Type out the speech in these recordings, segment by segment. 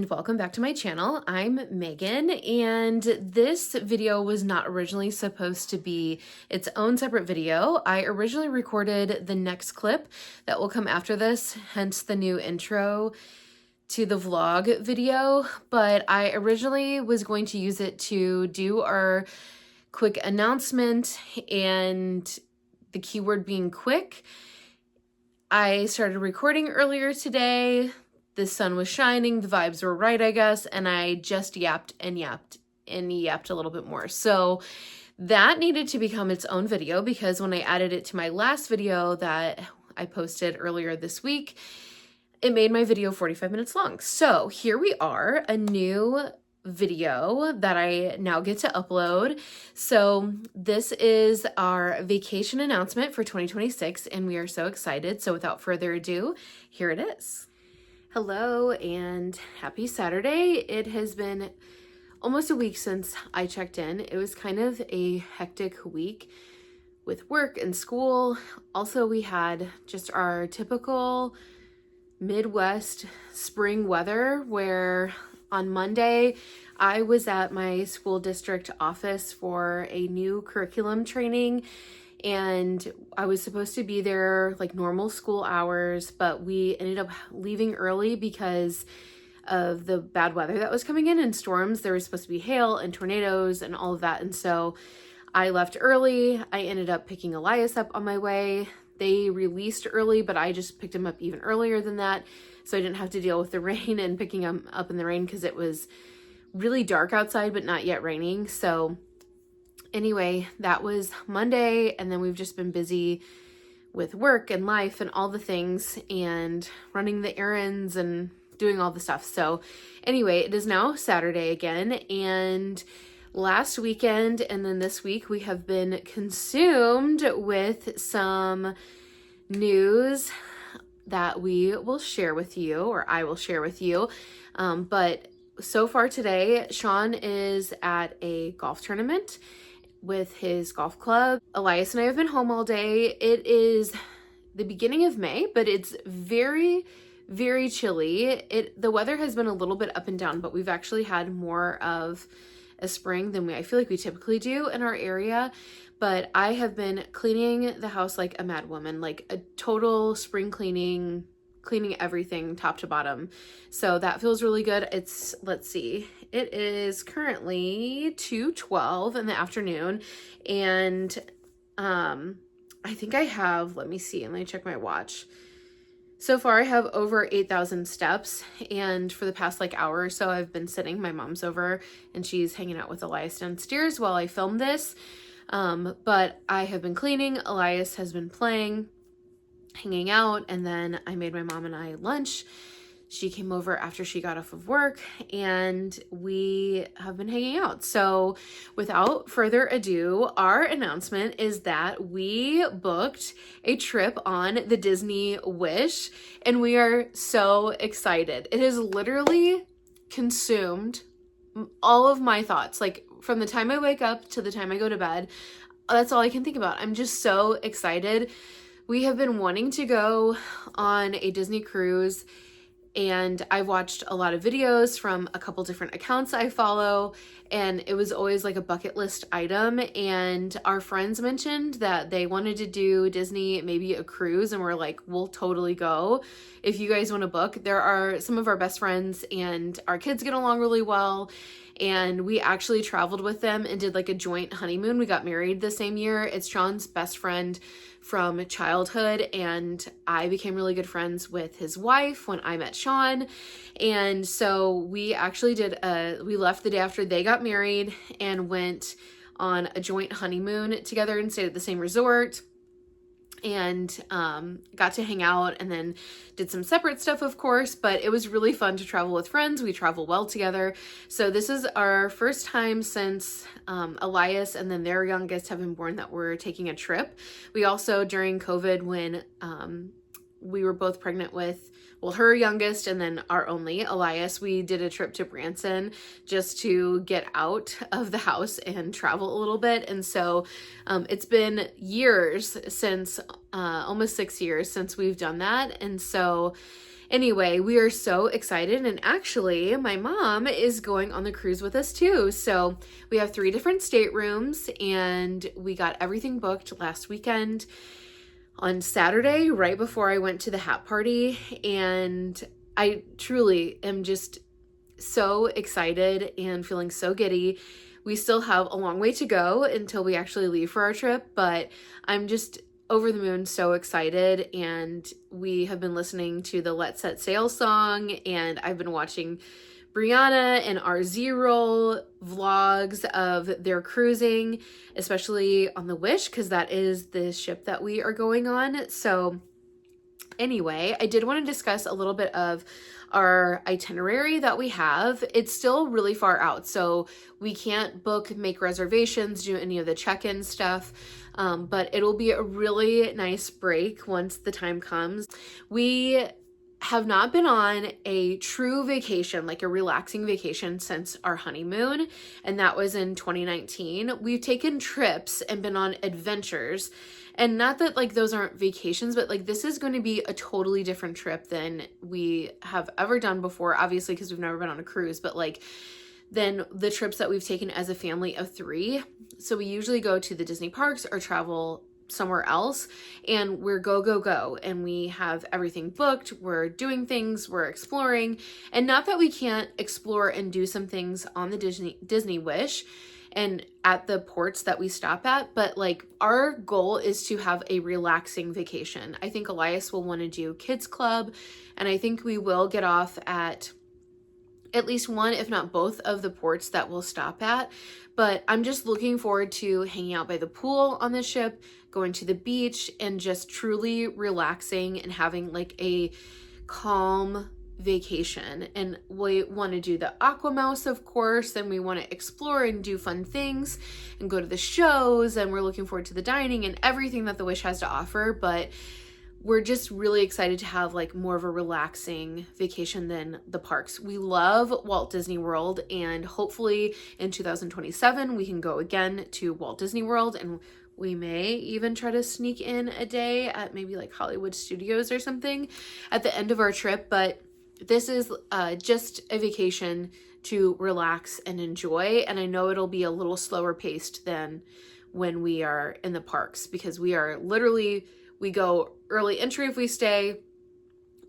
and welcome back to my channel. I'm Megan, and this video was not originally supposed to be its own separate video. I originally recorded the next clip that will come after this, hence the new intro to the vlog video, but I originally was going to use it to do our quick announcement, and the keyword being quick. I started recording earlier today. The sun was shining, the vibes were right, I guess, and I just yapped and yapped and yapped a little bit more. So that needed to become its own video, because when I added it to my last video that I posted earlier this week, it made my video 45 minutes long. So here we are, a new video that I now get to upload. So this is our vacation announcement for 2026, and we are so excited. So without further ado, here it is. Hello and happy Saturday. It has been almost a week since I checked in. It was kind of a hectic week with work and school. Also, we had just our typical Midwest spring weather, where on Monday I was at my school district office for a new curriculum training, and I was supposed to be there like normal school hours, but we ended up leaving early because of the bad weather that was coming in and storms. There was supposed to be hail and tornadoes and all of that, and so I left early. I ended up picking Elias up on my way. They released early, but I just picked him up even earlier than that, so I didn't have to deal with the rain and picking him up in the rain, because it was really dark outside but not yet raining. So anyway, that was Monday, and then we've just been busy with work and life and all the things and running the errands and doing all the stuff. So anyway, it is now Saturday again, and last weekend and then this week we have been consumed with some news that we will share with you, or I will share with you. But so far today, Sean is at a golf tournament with his golf club. Elias and I have been home all day. It is the beginning of May, but it's very, very chilly. The weather has been a little bit up and down, but we've actually had more of a spring than I feel like we typically do in our area. But I have been cleaning the house like a mad woman, like a total spring cleaning everything top to bottom. So that feels really good. Let's see, it is currently 2:12 in the afternoon, and I think I have, let me see, and let me check my watch. So far I have over 8,000 steps, and for the past like hour or so I've been sitting. My mom's over and she's hanging out with Elias downstairs while I film this. But I have been cleaning, Elias has been playing, hanging out, and then I made my mom and I lunch. She came over after she got off of work, and we have been hanging out. So without further ado, our announcement is that we booked a trip on the Disney Wish, and we are so excited. It has literally consumed all of my thoughts. Like, from the time I wake up to the time I go to bed, that's all I can think about. I'm just so excited. We have been wanting to go on a Disney cruise, and I've watched a lot of videos from a couple different accounts I follow, and it was always like a bucket list item. And our friends mentioned that they wanted to do Disney, maybe a cruise, and we're like, we'll totally go if you guys want to book. There are some of our best friends, and our kids get along really well, and we actually traveled with them and did like a joint honeymoon. We got married the same year. It's Sean's best friend from childhood, and I became really good friends with his wife when I met Sean. And so we actually we left the day after they got married and went on a joint honeymoon together and stayed at the same resort, and got to hang out, and then did some separate stuff, of course, but it was really fun to travel with friends. We travel well together. So this is our first time since Elias and then their youngest have been born that we're taking a trip. We also, during COVID, when we were both pregnant with, well, her youngest and then our only, Elias, we did a trip to Branson just to get out of the house and travel a little bit. And so it's been years since, almost 6 years since we've done that. And so Anyway, we are so excited, and actually my mom is going on the cruise with us too. So we have 3 different staterooms, and we got everything booked last weekend on Saturday right before I went to the hat party, and I truly am just so excited and feeling so giddy. We still have a long way to go until we actually leave for our trip, but I'm just over the moon, so excited. And we have been listening to the Let's Set Sail song, and I've been watching Brianna and RZ Roll vlogs of their cruising, especially on the Wish, because that is the ship that we are going on. So anyway, I did want to discuss a little bit of our itinerary that we have. It's still really far out, so we can't make reservations, do any of the check-in stuff, but it'll be a really nice break once the time comes. We have not been on a true vacation, like a relaxing vacation, since our honeymoon, and that was in 2019. We've taken trips and been on adventures, and not that like those aren't vacations, but like this is going to be a totally different trip than we have ever done before, obviously because we've never been on a cruise, but like than the trips that we've taken as a family of 3. So we usually go to the Disney parks or travel somewhere else, and we're go, and we have everything booked, we're doing things, we're exploring. And not that we can't explore and do some things on the Disney Wish and at the ports that we stop at, but like our goal is to have a relaxing vacation. I think Elias will want to do kids club, and I think we will get off at least one, if not both, of the ports that we'll stop at. But I'm just looking forward to hanging out by the pool on the ship, going to the beach, and just truly relaxing and having like a calm vacation. And we want to do the Aqua Mouse, of course, and we want to explore and do fun things and go to the shows, and we're looking forward to the dining and everything that the Wish has to offer. But we're just really excited to have like more of a relaxing vacation than the parks. We love Walt Disney World, and hopefully in 2027 we can go again to Walt Disney World, and we may even try to sneak in a day at maybe like Hollywood Studios or something at the end of our trip. But this is just a vacation to relax and enjoy, and I know it'll be a little slower paced than when we are in the parks, because we go early entry if we stay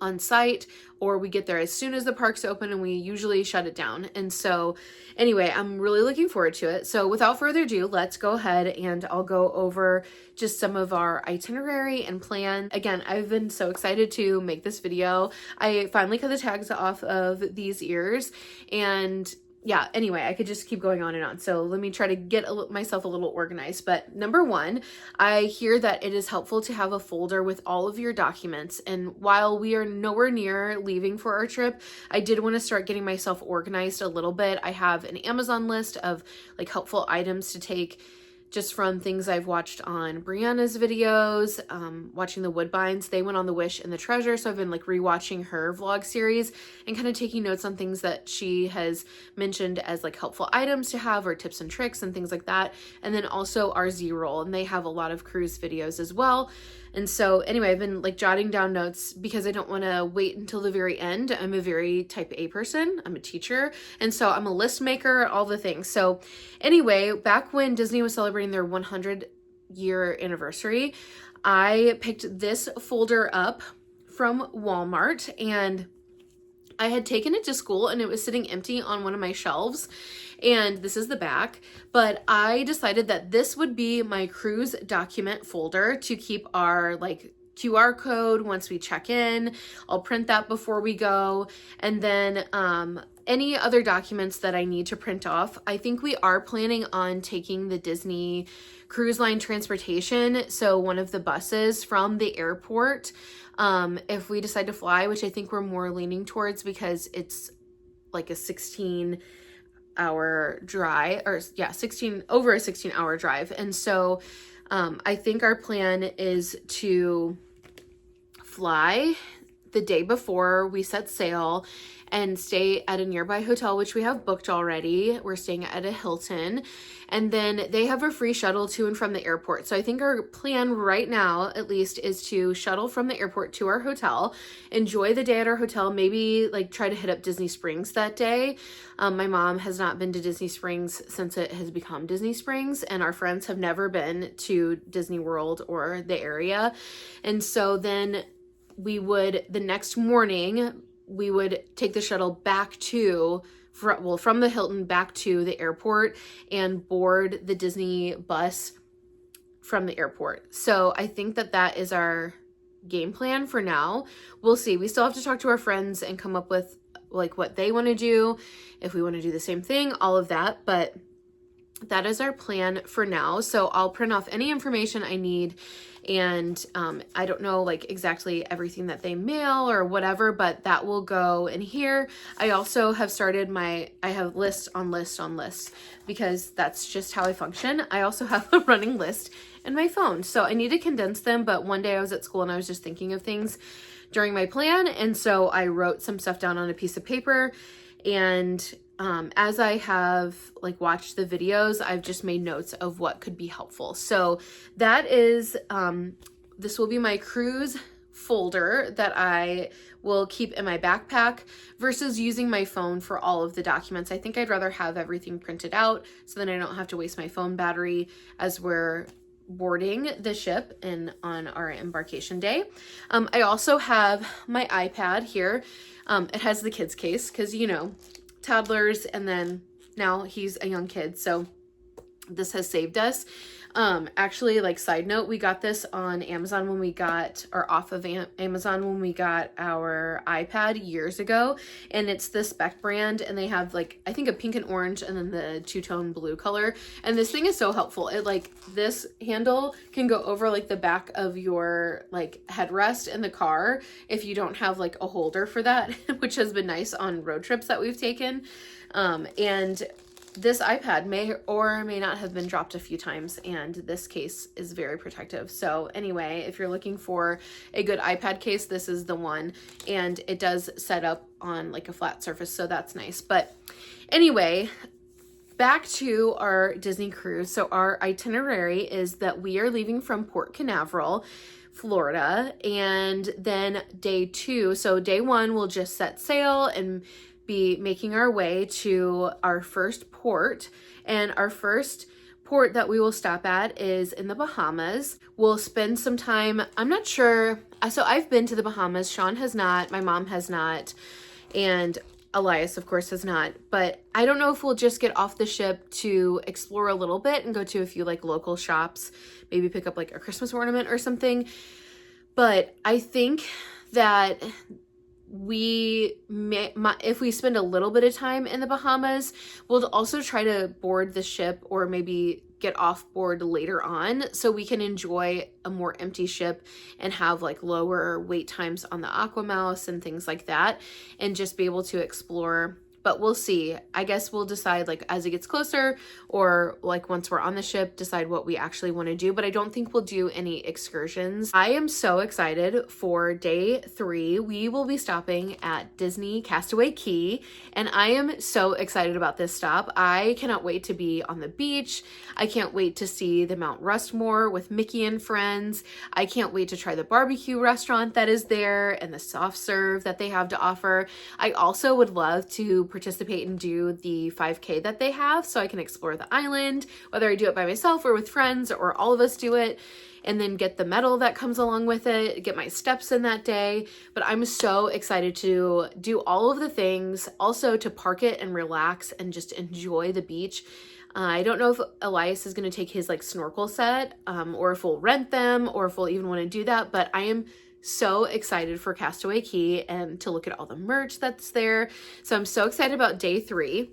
on site, or we get there as soon as the parks open, and we usually shut it down. And so anyway, I'm really looking forward to it. So without further ado, let's go ahead and I'll go over just some of our itinerary and plan. Again, I've been so excited to make this video. I finally cut the tags off of these ears, and yeah, anyway, I could just keep going on and on. So let me try to get myself a little organized. But number 1, I hear that it is helpful to have a folder with all of your documents. And while we are nowhere near leaving for our trip, I did want to start getting myself organized a little bit. I have an Amazon list of like helpful items to take just from things I've watched on Brianna's videos, watching the Woodbines. They went on the Wish and the Treasure, so I've been like rewatching her vlog series and kind of taking notes on things that she has mentioned as like helpful items to have, or tips and tricks and things like that. And then also RZ Roll, and they have a lot of cruise videos as well. And so anyway, I've been like jotting down notes because I don't want to wait until the very end. I'm a very type A person. I'm a teacher. And so I'm a list maker, all the things. So anyway, back when Disney was celebrating their 100-year anniversary, I picked this folder up from Walmart, and I had taken it to school and it was sitting empty on one of my shelves, and this is the back, but I decided that this would be my cruise document folder to keep our like QR code once we check in. I'll print that before we go, and then any other documents that I need to print off. I think we are planning on taking the Disney Cruise Line transportation, so one of the buses from the airport, if we decide to fly, which I think we're more leaning towards because it's like a 16-hour drive, or yeah, over a 16-hour drive. And so I think our plan is to fly the day before we set sail, and stay at a nearby hotel, which we have booked already. We're staying at a Hilton, and then they have a free shuttle to and from the airport. So I think our plan right now, at least, is to shuttle from the airport to our hotel, enjoy the day at our hotel, maybe like try to hit up Disney Springs that day. My mom has not been to Disney Springs since it has become Disney Springs, and our friends have never been to Disney World or the area. And so then the next morning, we would take the shuttle back from the Hilton back to the airport and board the Disney bus from the airport. So I think that is our game plan for now. We'll see. We still have to talk to our friends and come up with like what they want to do, if we want to do the same thing, all of that. But that is our plan for now. So I'll print off any information I need, and I don't know like exactly everything that they mail or whatever, but that will go in here. I also have started I have list on list on lists, because that's just how I function. I also have a running list in my phone, so I need to condense them. But one day I was at school and I was just thinking of things during my plan, and so I wrote some stuff down on a piece of paper, and as I have like watched the videos, I've just made notes of what could be helpful. So that is, this will be my cruise folder that I will keep in my backpack versus using my phone for all of the documents. I think I'd rather have everything printed out so then I don't have to waste my phone battery as we're boarding the ship and on our embarkation day. I also have my iPad here. It has the kids case because, you know, toddlers, and then now he's a young kid, so this has saved us. Actually, like side note, we got this on Amazon when we got, or off of Amazon when we got our iPad years ago, and it's the Spec brand, and they have like, I think a pink and orange and then the two-tone blue color, and this thing is so helpful. It like, this handle can go over like the back of your like headrest in the car if you don't have like a holder for that, which has been nice on road trips that we've taken. And this iPad may or may not have been dropped a few times, and this case is very protective. So anyway, if you're looking for a good iPad case, this is the one, and it does set up on like a flat surface, so that's nice. But anyway, back to our Disney cruise. So our itinerary is that we are leaving from Port Canaveral, Florida, and then day 2. So day 1 we'll just set sail and be making our way to our first port, and our first port that we will stop at is in the Bahamas. We'll spend some time, I'm not sure, so I've been to the Bahamas, Sean has not, my mom has not, and Elias of course has not, but I don't know if we'll just get off the ship to explore a little bit and go to a few like local shops, maybe pick up like a Christmas ornament or something. But I think that if we spend a little bit of time in the Bahamas, we'll also try to board the ship or maybe get off board later on so we can enjoy a more empty ship and have like lower wait times on the Aquamouse and things like that, and just be able to explore. But we'll see. I guess we'll decide like as it gets closer, or like once we're on the ship, decide what we actually want to do. But I don't think we'll do any excursions. I am so excited for day 3. We will be stopping at Disney Castaway Cay, and I am so excited about this stop. I cannot wait to be on the beach. I can't wait to see the Mount Rushmore with Mickey and friends. I can't wait to try the barbecue restaurant that is there and the soft serve that they have to offer. I also would love to participate and do the 5K that they have so I can explore the island, whether I do it by myself or with friends or all of us do it, and then get the medal that comes along with it, get my steps in that day. But I'm so excited to do all of the things, also to park it and relax and just enjoy the beach. I don't know if Elias is going to take his like snorkel set, or if we'll rent them, or if we'll even want to do that, but I am so excited for Castaway Cay and to look at all the merch that's there. So I'm so excited about day 3.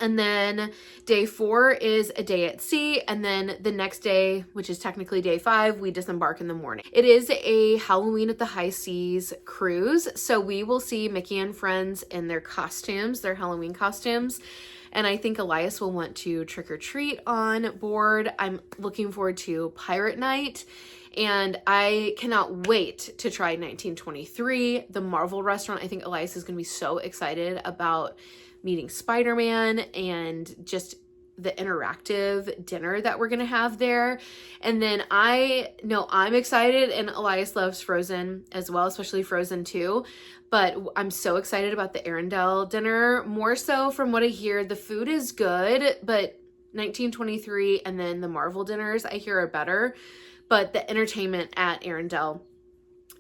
And then day 4 is a day at sea. And then the next day, which is technically day 5, we disembark in the morning. It is a Halloween at the High Seas cruise. So we will see Mickey and friends in their costumes, their Halloween costumes. And I think Elias will want to trick or treat on board. I'm looking forward to Pirate Night. And I cannot wait to try 1923, the Marvel restaurant. I think Elias is going to be so excited about meeting Spider-Man and just the interactive dinner that we're going to have there. And then I know I'm excited, and Elias loves Frozen as well, especially Frozen 2. But I'm so excited about the Arendelle dinner, more so from what I hear. The food is good, but 1923 and then the Marvel dinners I hear are better. But the entertainment at Arendelle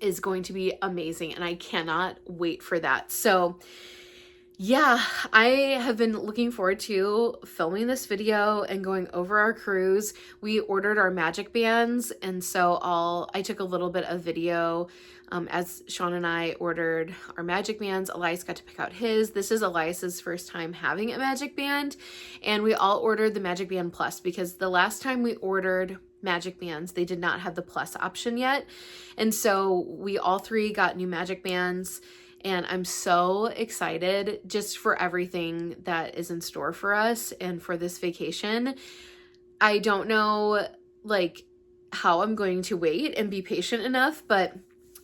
is going to be amazing, and I cannot wait for that. So yeah, I have been looking forward to filming this video and going over our cruise. We ordered our magic bands, and so I took a little bit of video as Sean and I ordered our magic bands. Elias got to pick out his. This is Elias's first time having a magic band, and we all ordered the Magic Band Plus because the last time we ordered magic bands, they did not have the plus option yet. And so we all three got new magic bands, and I'm so excited just for everything that is in store for us and for this vacation. I don't know like how I'm going to wait and be patient enough, but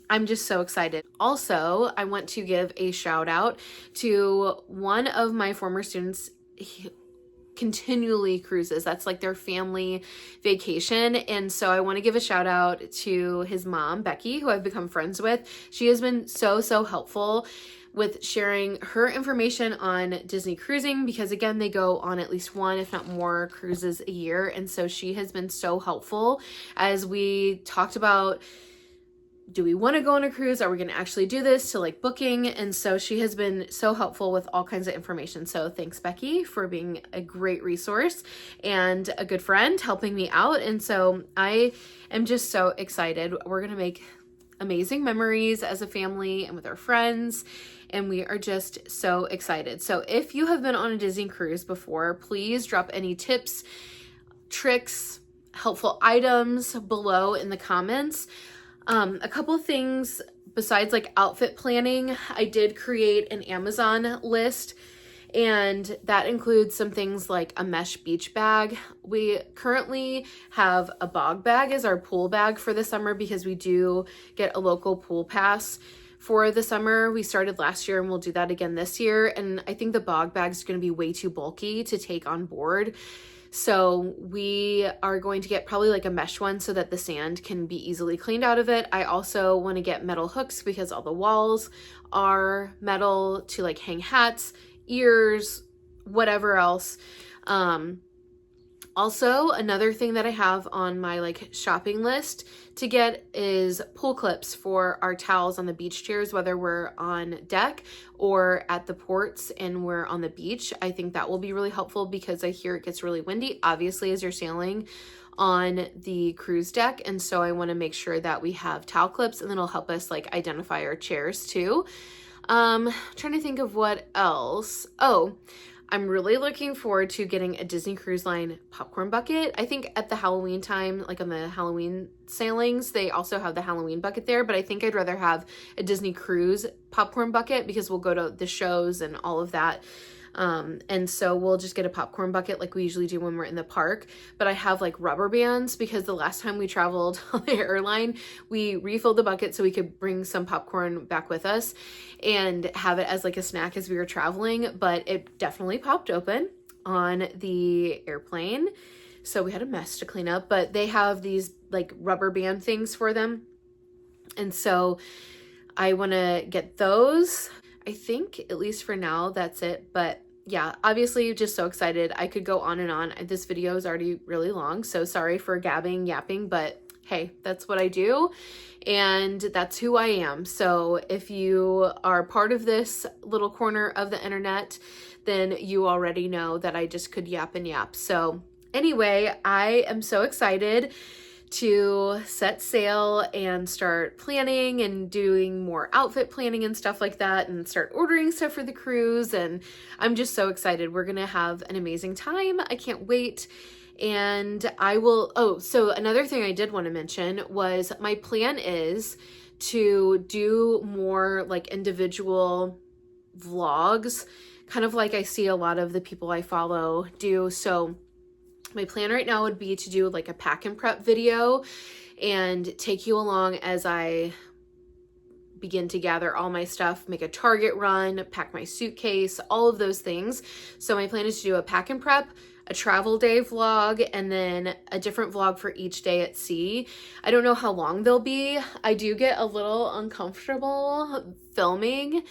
I'm just so excited. Also, I want to give a shout out to one of my former students. He continually cruises. That's like their family vacation. And so I want to give a shout out to his mom, Becky, who I've become friends with. She has been so helpful with sharing her information on Disney cruising, because again, they go on at least one, if not more, cruises a year. And so she has been so helpful as we talked about, do we want to go on a cruise? Are we going to actually do this, to like booking? And so she has been so helpful with all kinds of information. So thanks, Becky, for being a great resource and a good friend helping me out. And so I am just so excited. We're going to make amazing memories as a family and with our friends. And we are just so excited. So if you have been on a Disney cruise before, please drop any tips, tricks, helpful items below in the comments. A couple things besides like outfit planning, I did create an Amazon list, and that includes some things like a mesh beach bag. We currently have a bog bag as our pool bag for the summer because we do get a local pool pass for the summer. We started last year and we'll do that again this year. And I think the bog bag is going to be way too bulky to take on board. So we are going to get probably like a mesh one so that the sand can be easily cleaned out of it. I also want to get metal hooks because all the walls are metal to like hang hats, ears, whatever else. Also, another thing that I have on my like shopping list to get is pull clips for our towels on the beach chairs, whether we're on deck or at the ports and we're on the beach. I think that will be really helpful because I hear it gets really windy, obviously, as you're sailing on the cruise deck. And so I want to make sure that we have towel clips, and it'll help us like identify our chairs too. Trying to think of what else. Oh, I'm really looking forward to getting a Disney Cruise Line popcorn bucket. I think at the Halloween time, like on the Halloween sailings, they also have the Halloween bucket there, but I think I'd rather have a Disney Cruise popcorn bucket because we'll go to the shows and all of that. And so we'll just get a popcorn bucket like we usually do when we're in the park. But I have like rubber bands because the last time we traveled on the airline, we refilled the bucket so we could bring some popcorn back with us and have it as like a snack as we were traveling. But it definitely popped open on the airplane, so we had a mess to clean up. But they have these like rubber band things for them, and so I want to get those. I think at least for now that's it. But yeah, obviously just so excited. I could go on and on. This video is already really long, so sorry for gabbing, yapping, but hey, that's what I do and that's who I am. So if you are part of this little corner of the internet, then you already know that I just could yap and yap. So anyway, I am so excited to set sail and start planning and doing more outfit planning and stuff like that, and start ordering stuff for the cruise. And I'm just so excited. We're gonna have an amazing time. I can't wait. And I will, so another thing I did want to mention was my plan is to do more like individual vlogs, kind of like I see a lot of the people I follow do. So my plan right now would be to do like a pack and prep video and take you along as I begin to gather all my stuff, make a Target run, pack my suitcase, all of those things. So my plan is to do a pack and prep, a travel day vlog, and then a different vlog for each day at sea. I don't know how long they'll be. I do get a little uncomfortable filming,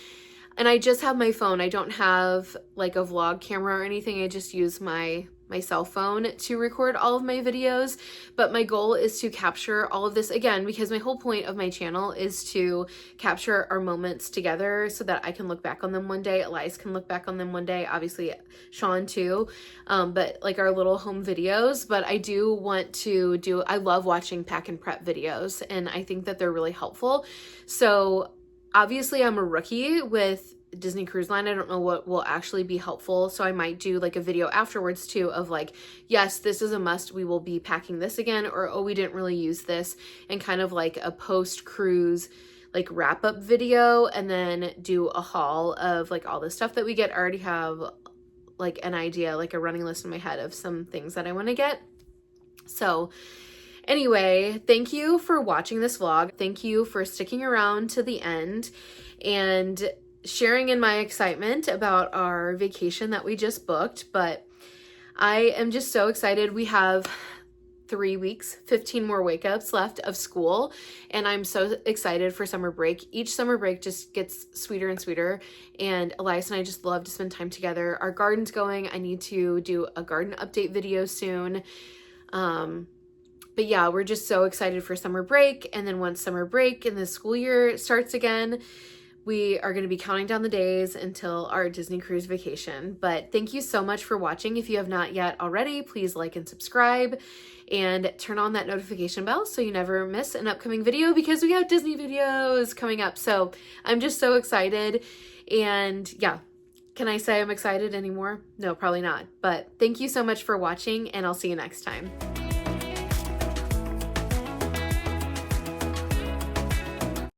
and I just have my phone. I don't have like a vlog camera or anything. I just use my cell phone to record all of my videos, but my goal is to capture all of this again, because my whole point of my channel is to capture our moments together so that I can look back on them one day. Elias can look back on them one day, obviously Sean too, but like our little home videos. But I do want to I love watching pack and prep videos, and I think that they're really helpful. So obviously I'm a rookie with Disney Cruise Line. I don't know what will actually be helpful, so I might do like a video afterwards too of like, yes, this is a must, we will be packing this again, or oh, we didn't really use this, and kind of like a post-cruise like wrap-up video, and then do a haul of like all the stuff that we get. I already have like an idea, like a running list in my head of some things that I want to get. So anyway, thank you for watching this vlog. Thank you for sticking around to the end and sharing in my excitement about our vacation that we just booked. But I am just so excited. We have 3 weeks, 15 more wake ups left of school, and I'm so excited for summer break. Each summer break just gets sweeter and sweeter, and Elias and I just love to spend time together. Our garden's going. I need to do a garden update video soon. But yeah, we're just so excited for summer break. And then once summer break and the school year starts again, we are going to be counting down the days until our Disney cruise vacation. But thank you so much for watching. If you have not yet already, please like and subscribe and turn on that notification bell so you never miss an upcoming video, because we have Disney videos coming up. So I'm just so excited. And yeah, can I say I'm excited anymore? No, probably not. But thank you so much for watching, and I'll see you next time.